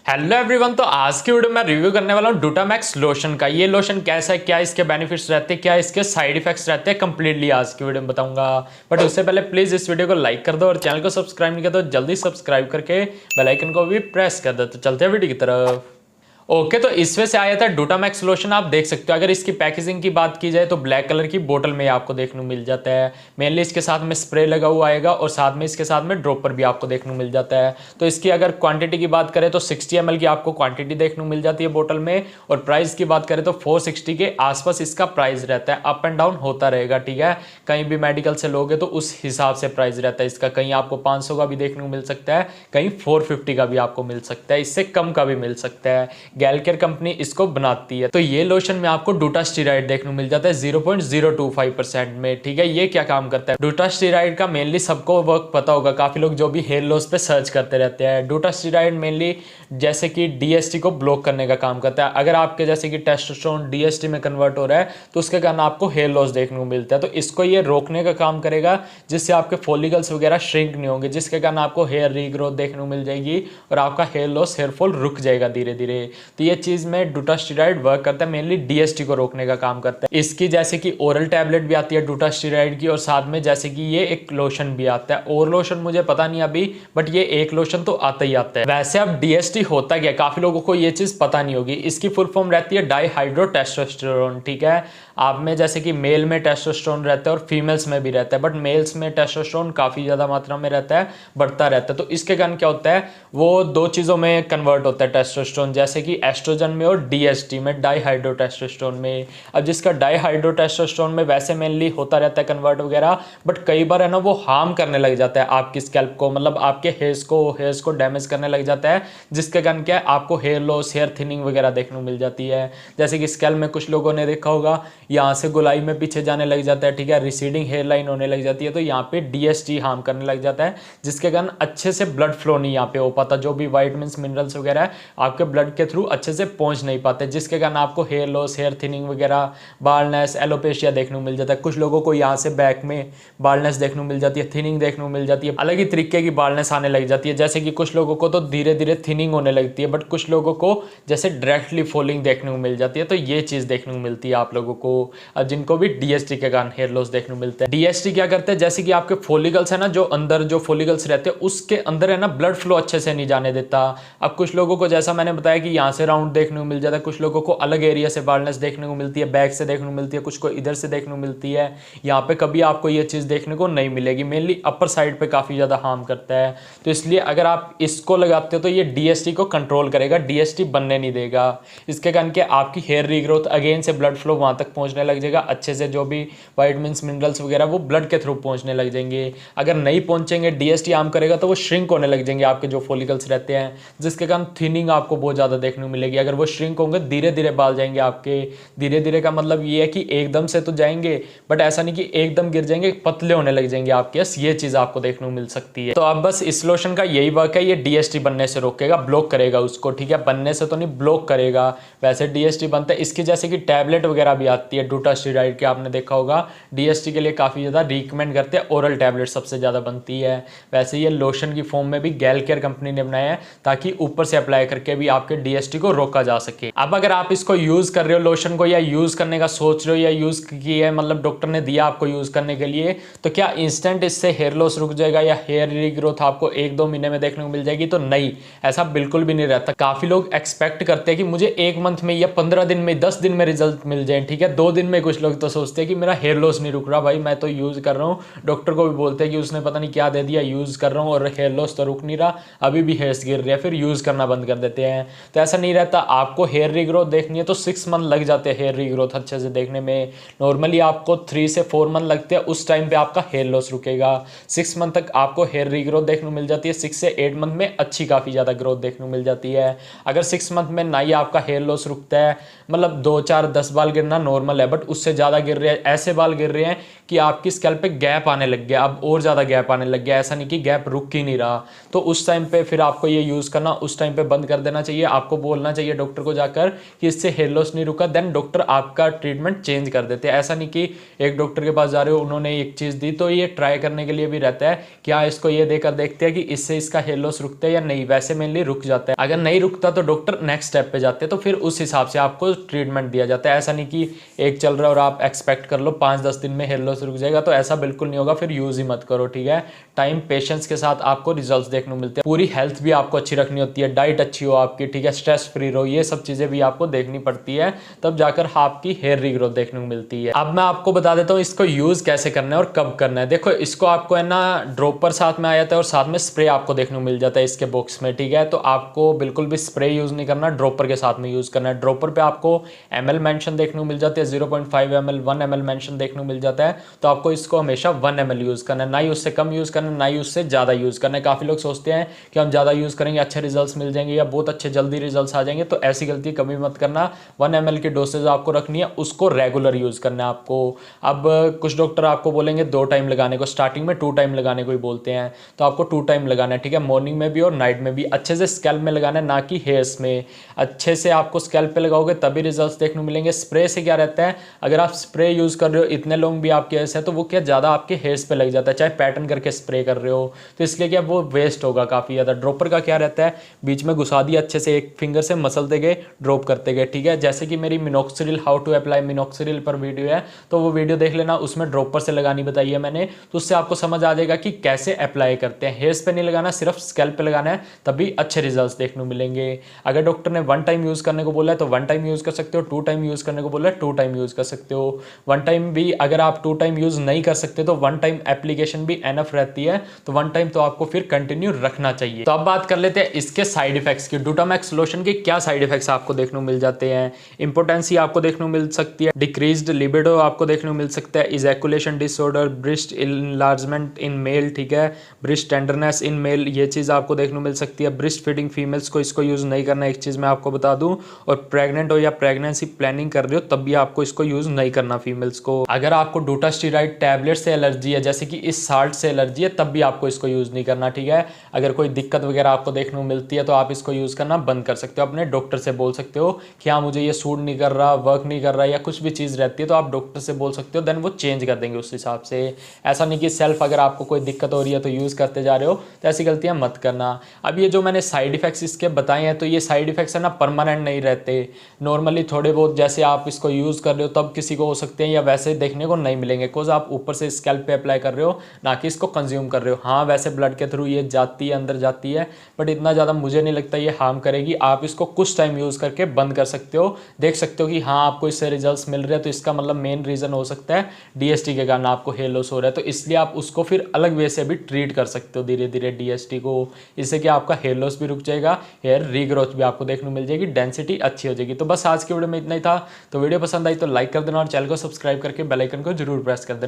Hello everyone. तो आज की वीडियो में रिव्यू करने वाला हूँ डूटामैक्स लोशन का। ये लोशन कैसा है, क्या इसके बेनिफिट्स रहते हैं, क्या इसके साइड इफेक्ट्स रहते हैं, कंप्लीटली आज की वीडियो में बताऊंगा। बट उससे पहले प्लीज इस वीडियो को लाइक कर दो और चैनल को सब्सक्राइब नहीं किया तो जल्दी सब्सक्राइब करके बेल आइकन को भी प्रेस कर दो। तो चलते हैं वीडियो की तरफ। ओके तो इसमें से आया था डूटामैक्स लोशन। आप देख सकते हो, अगर इसकी पैकेजिंग की बात की जाए तो ब्लैक कलर की बोतल में आपको देखने को मिल जाता है। मेनली इसके साथ में स्प्रे लगा हुआ आएगा और साथ में इसके साथ में ड्रॉपर भी आपको देखने को मिल जाता है। तो इसकी अगर क्वांटिटी की बात करें तो 60 ml की आपको क्वांटिटी देखने को मिल जाती है बोतल में। और प्राइस की बात करें तो 460 के आसपास इसका प्राइस रहता है। अप एंड डाउन होता रहेगा, ठीक है। कहीं भी मेडिकल से लोगे तो उस हिसाब से प्राइस रहता है इसका। कहीं आपको 500 का भी देखने को मिल सकता है, कहीं 450 का भी आपको मिल सकता है, इससे कम का भी मिल सकता है। गैलकेयर कंपनी इसको बनाती है। तो ये लोशन में आपको डूटास्टीराइड देखने को मिल जाता है 0.025% में, ठीक है। ये क्या काम करता है? डूटास्टीराइड का मेनली सबको वर्क पता होगा, काफी लोग जो भी हेयर लॉस पे सर्च करते रहते हैं। डूटास्टीराइड मेनली जैसे कि डीएसटी को ब्लॉक करने का काम करता है। अगर आपके जैसे कि टेस्टोस्टेरोन डीएसटी में कन्वर्ट हो रहा है तो उसके कारण आपको हेयर लॉस देखने को मिलता है। तो इसको ये रोकने का काम करेगा, जिससे आपके फॉलिकल्स वगैरह श्रिंक नहीं होंगे, जिसके कारण आपको हेयर रीग्रोथ देखने को मिल जाएगी और आपका हेयर लॉस, हेयर फॉल रुक जाएगा धीरे धीरे। तो ये चीज में डूटास्टीराइड वर्क करता है, मेनली डीएसटी को रोकने का काम करता है। इसकी जैसे कि ओरल टैबलेट भी आती है डूटास्टीराइड की, और साथ में जैसे कि ये एक लोशन भी आता है। और लोशन मुझे पता नहीं अभी, बट ये एक लोशन तो आता ही आता है। वैसे अब डीएसटी होता क्या, काफी लोगों को ये चीज पता नहीं होगी। इसकी फुल फॉर्म रहती है डाईहाइड्रो टेस्टोस्टेरोन, ठीक है। आप में जैसे कि मेल में टेस्टोस्टेरोन रहता है और फीमेल्स में भी रहता है, बट मेल्स में टेस्टोस्टेरोन काफी ज्यादा मात्रा में रहता है, बढ़ता रहता है। तो इसके कारण क्या होता है, वो दो चीजों में कन्वर्ट होता है टेस्टोस्टेरोन, जैसे कि एस्ट्रोजन में और डीएसटी में, डाईहाइड्रो टेस्टोस्टेरोन में। अब जिसका डाईहाइड्रो टेस्टोस्टेरोन में वैसे मेनली होता रहता है कन्वर्ट वगैरह, बट कई बार है ना वो हार्म करने लग जाता है आपकी स्कैल्प को, मतलब आपके हेयर्स को डैमेज करने लग जाता है, जिसके कारण क्या है आपको हेयर लॉस, हेयर थिनिंग वगैरह देखने को मिल जाती है। जैसे कि स्कैल्प में कुछ लोगों ने देखा होगा, यहाँ से गोलाई में पीछे जाने लग जाता है, ठीक है, रिसीडिंग हेयर लाइन होने लग जाती है। तो यहाँ पे डीएसटी हार्म करने लग जाता है, जिसके कारण अच्छे से ब्लड फ्लो नहीं यहाँ पे हो पाता। जो भी वाइटमिन्स, मिनरल्स वगैरह है आपके ब्लड के थ्रू अच्छे से पहुंच नहीं पाते, जिसके कारण आपको हेयर लॉस, हेयर थिनिंग वगैरह, बाल्डनेस, एलोपेशिया देखने को मिल जाता है। कुछ लोगों को यहाँ से बैक में बाल्डनेस देखने को मिल जाती है, थिनिंग देखने को मिल जाती है, अलग ही तरीके की बाल्डनेस आने लग जाती है। जैसे कि कुछ लोगों को तो धीरे धीरे थिनिंग होने लगती है, बट कुछ लोगों को जैसे डायरेक्टली फॉलिंग देखने को मिल जाती है। तो ये चीज देखने को मिलती है आप लोगों को, जिनको भी डीएसटी के कारण हेयर लॉस देखने को मिलता है। डीएसटी क्या करते हैं, जैसे कि आपके फॉलिकल्स है ना, जो अंदर जो फॉलिकल्स रहते हैं उसके अंदर है ना ब्लड फ्लो अच्छे से नहीं जाने देता। अब कुछ लोगों को जैसा मैंने बताया कि यहाँ से राउंड देखने को मिल जाता है, कुछ लोगों को अलग एरिया से बाल्डनेस देखने को मिलती है, बैक से देखने को मिलती है, कुछ को इधर से देखने को मिलती है। यहाँ पे कभी आपको ये चीज देखने को नहीं मिलेगी, मेनली अपर साइड पे काफी ज्यादा हार्म करता है। तो इसलिए अगर आप इसको लगाते हो तो ये डीएसटी को कंट्रोल करेगा, डीएसटी बनने नहीं देगा। इसके कारण क्या आपकी हेयर रीग्रोथ, अगेन से ब्लड फ्लो वहां तक पहुंचने लग जाएगा अच्छे से, जो भी वाइटमिन्स, मिनरल्स वगैरह वो ब्लड के थ्रू पहुंचने लग जाएंगे। अगर नहीं पहुंचेंगे, डीएसटी हार्म करेगा तो वो श्रिंक होने लग जाएंगे आपके जो फॉलिकल्स रहते हैं, जिसके कारण थिनिंग आपको बहुत ज्यादा देखने को मिलेगी। अगर वो श्रिंक होंगे, धीरे धीरे बाल जाएंगे आपके। धीरे धीरे का मतलब ये है कि एकदम से तो जाएंगे, बट ऐसा नहीं कि एकदम गिर जाएंगे, पतले होने लग जाएंगे आपके। ये चीज आपको देखने को मिल सकती है। तो अब बस इस लोशन का यही वर्क है, ये डीएसटी बनने से रोकेगा, ब्लॉक करेगा उसको, ठीक है। बनने से तो नहीं, ब्लॉक करेगा। वैसे डीएसटी बनता है, इसकी जैसे कि टैबलेट वगैरह भी आती है डूटास्टीराइड की, आपने देखा होगा। डीएसटी के लिए काफी ज्यादा रिकमेंड करते हैं, ओरल टैबलेट सबसे ज्यादा बनती है। वैसे ये लोशन की फॉर्म में भी गैलकेयर कंपनी ने बनाया है, ताकि ऊपर से अप्लाई करके भी आपके डीएसटी को रोका जा सके। अब अगर आप इसको यूज कर रहे हो लोशन को, या यूज करने का सोच रहे हो, या यूज किया है, मतलब डॉक्टर ने दिया आपको यूज करने के लिए, तो क्या इंस्टेंट इससे हेयर लॉस रुक जाएगा या हेयर रीग्रोथ आपको 1-2 महीने में देखने को मिल जाएगी? तो नहीं, ऐसा बिल्कुल भी नहीं रहता। काफी लोग एक्सपेक्ट करते हैं कि मुझे 1 मंथ में या 15 दिन में, 10 दिन में रिजल्ट मिल जाए, ठीक है। 2 दिन में कुछ लोग तो सोचते हैं कि मेरा हेयर लॉस नहीं रुक रहा, भाई मैं तो यूज कर रहा हूँ, डॉक्टर को भी बोलते हैं कि उसने पता नहीं क्या दे दिया, यूज कर रहा हूँ और हेयर लॉस तो रुक नहीं रहा, अभी भी हेयर्स गिर रहे हैं, फिर यूज करना बंद कर देते हैं। तो ऐसा नहीं रहता। आपको हेयर रीग्रोथ देखनी है तो 6 मंथ लग जाते हैं हेयर रीग्रोथ अच्छे से देखने में। नॉर्मली आपको 3 से 4 मंथ लगते हैं, उस टाइम पे आपका हेयर लॉस रुकेगा। 6 मंथ तक आपको हेयर रीग्रोथ देखने को मिल जाती है। 6 से 8 मंथ में अच्छी काफी ज्यादा ग्रोथ देखने को मिल जाती है। अगर 6 मंथ में ना ही आपका हेयर लॉस रुकता है, मतलब 2, 4, 10 बाल गिरना नॉर्मल नॉर्मल है, बट उससे ज़्यादा गिर रहे हैं, ऐसे बाल गिर रहे हैं कि आपकी स्कैल्प पे गैप आने लग गया, अब और ज़्यादा गैप आने लग गया, ऐसा नहीं कि गैप रुक ही नहीं रहा, तो उस टाइम पे फिर आपको ये यूज़ करना उस टाइम पे बंद कर देना चाहिए। आपको बोलना चाहिए डॉक्टर को जाकर कि इससे हेयर लॉस नहीं रुका, देन डॉक्टर आपका ट्रीटमेंट चेंज कर देते हैं। ऐसा नहीं कि एक डॉक्टर के पास जा रहे हो, उन्होंने एक चीज़ दी तो ये ट्राई करने के लिए भी रहता है क्या इसको ये देकर देखते हैं कि इससे इसका हेयर लॉस रुकता है या नहीं, वैसे मेनली रुक जाता है। अगर नहीं रुकता तो डॉक्टर नेक्स्ट स्टेप पे जाते हैं, तो फिर उस हिसाब से आपको ट्रीटमेंट दिया जाता है। ऐसा नहीं कि एक चल रहा है और आप एक्सपेक्ट कर लो 5-10 दिन में हेयर लॉस रुक जाएगा, तो ऐसा बिल्कुल नहीं होगा, फिर यूज ही मत करो, ठीक है। टाइम पेशेंस के साथ आपको रिजल्ट्स देखने को मिलते हैं। पूरी हेल्थ भी आपको अच्छी रखनी होती है, डाइट अच्छी हो आपकी, ठीक है, स्ट्रेस फ्री रहो, ये सब चीजें भी आपको देखनी पड़ती है, तब जाकर आपकी हेयर रीग्रोथ देखने को मिलती है। अब मैं आपको बता देता हूँ इसको यूज कैसे करना है और कब करना है। देखो इसको आपको है ना ड्रॉपर साथ में आ जाता है और साथ में स्प्रे आपको देखने को मिल जाता है इसके बॉक्स में, ठीक है। तो आपको बिल्कुल भी स्प्रे यूज नहीं करना, ड्रॉपर के साथ में यूज करना है। ड्रॉपर पे आपको ml मेंशन देखने को मिल जाती है, 0.5 ml 1 ml मेंशन देखने को मिल जाता है, तो आपको इसको हमेशा 1 ml यूज करना है, ना ही उससे कम यूज करना है, ना ही उससे ज्यादा यूज करना है। काफी लोग सोचते हैं कि हम ज्यादा यूज करेंगे अच्छे रिजल्ट्स मिल जाएंगे या बहुत अच्छे जल्दी रिजल्ट्स आ जाएंगे, तो ऐसी गलती कभी मत करना। 1 ml की डोसेज आपको रखनी है, उसको रेगुलर यूज करना है आपको। अब कुछ डॉक्टर आपको बोलेंगे 2 टाइम लगाने को, स्टार्टिंग में 2 टाइम लगाने को ही बोलते हैं, तो आपको 2 टाइम लगाना है, ठीक है, मॉर्निंग में भी और नाइट में भी। अच्छे से स्कैल्प में लगाना है, ना कि हेयर्स में। अच्छे से आपको स्कैल्प पे लगाओगे तभी रिजल्ट्स देखने को मिलेंगे। स्प्रे से क्या रहता है, अगर आप स्प्रे यूज कर रहे हो, इतने लॉन्ग भी आपके हेयर्स है, तो वो क्या ज्यादा आपके हेयर्स पे लग जाता है, चाहे पैटर्न करके स्प्रे कर रहे हो, तो इसलिए क्या वो वेस्ट होगा काफी ज्यादा। ड्रॉपर का क्या रहता है, बीच में घुसा दिया अच्छे से, एक फिंगर से मसलते गए, ड्रॉप करते गए, ठीक है। जैसे कि मेरी minoxidil how to apply minoxidil पर वीडियो है, तो वो वीडियो देख लेना, उसमें ड्रॉपर से लगानी बताई है मैंने, तो उससे आपको समझ आ जाएगा कि कैसे अप्लाई करते हैं। हेयर्स पे नहीं लगाना, सिर्फ स्कैल्प पे लगाना है, तभी अच्छे रिजल्ट्स देखने को मिलेंगे। अगर डॉक्टर ने 1 टाइम यूज करने को बोला है तो 1 टाइम यूज कर सकते हो, 2 टाइम यूज करने को बोला है 2 टाइम यूज कर सकते हो। 1 टाइम भी अगर आप 2 टाइम यूज नहीं कर सकते तो 1 टाइम एप्लीकेशन भी एनफ रहती है, तो 1 टाइम तो आपको फिर कंटिन्यू रखना चाहिए। तो अब बात कर लेते हैं इसके साइड इफेक्ट्स की। डूटामैक्स लोशन के क्या साइड इफेक्ट्स आपको देखने को मिल जाते हैं। इंपोर्टेंसी आपको देखने को मिल सकती है, डिक्रीज्ड लिबिडो आपको देखने को मिल सकता है, ejaculation disorder, breast enlargement in male, ठीक है, ब्रेस्ट टेंडरनेस इन मेल, ये चीज आपको देखने को मिल सकती है। ब्रेस्ट फीडिंग फीमेल्स को इसको यूज नहीं करना, एक चीज मैं आपको बता दूं, और प्रेग्नेंट हो या प्रेगनेंसी प्लानिंग कर रहे हो तब भी आपको इसको यूज नहीं करना फीमेल्स को। अगर आपको डूटास्टेरॉइड टैबलेट से एलर्जी है, जैसे कि इस साल्ट से एलर्जी है, तब भी आपको इसको यूज नहीं करना, ठीक है। अगर कोई दिक्कत वगैरह आपको देखने को मिलती है तो आप इसको यूज करना बंद कर सकते हो, अपने डॉक्टर से बोल सकते हो कि हाँ मुझे ये सूट नहीं कर रहा, वर्क नहीं कर रहा, या कुछ भी चीज रहती है तो आप डॉक्टर से बोल सकते हो, देन वो चेंज कर देंगे उस हिसाब से। ऐसा नहीं कि सेल्फ अगर आपको कोई दिक्कत हो रही है तो यूज करते जा रहे हो, तो ऐसी गलतियां मत करना। अब ये जो मैंने साइड इफेक्ट्स इसके बताए हैं, तो ये साइड इफेक्ट्स है ना परमानेंट नहीं रहते, नॉर्मली थोड़े बहुत जैसे आप इसको यूज कर रहे हो तब किसी को हो सकते हैं, या वैसे देखने को नहीं मिलेंगे, बिकॉज आप ऊपर से स्कैल्प पे अप्लाई कर रहे हो, ना कि इसको कंज्यूम कर रहे हो। हाँ वैसे ब्लड के थ्रू ये जाती है, अंदर जाती है, बट इतना ज़्यादा मुझे नहीं लगता ये हार्म करेगी। आप इसको कुछ टाइम यूज़ करके बंद कर सकते हो, देख सकते हो कि हाँ आपको इससे रिजल्ट्स मिल रहे हैं, तो इसका मतलब मेन रीज़न हो सकता है डीएसटी के कारण आपको हेयर लॉस हो रहा है, तो इसलिए आप उसको फिर अलग वे से भी ट्रीट कर सकते हो धीरे धीरे डीएसटी को। इससे कि आपका हेयर लॉस भी रुक जाएगा, हेयर रीग्रोथ भी आपको देखने को मिल जाएगी, डेंसिटी अच्छी हो जाएगी। तो बस आज की वीडियो में इतना ही था। तो वीडियो पसंद आई तो लाइक कर देना और चैनल को सब्सक्राइब करके बेल आइकन को जरूर प्रेस कर देना।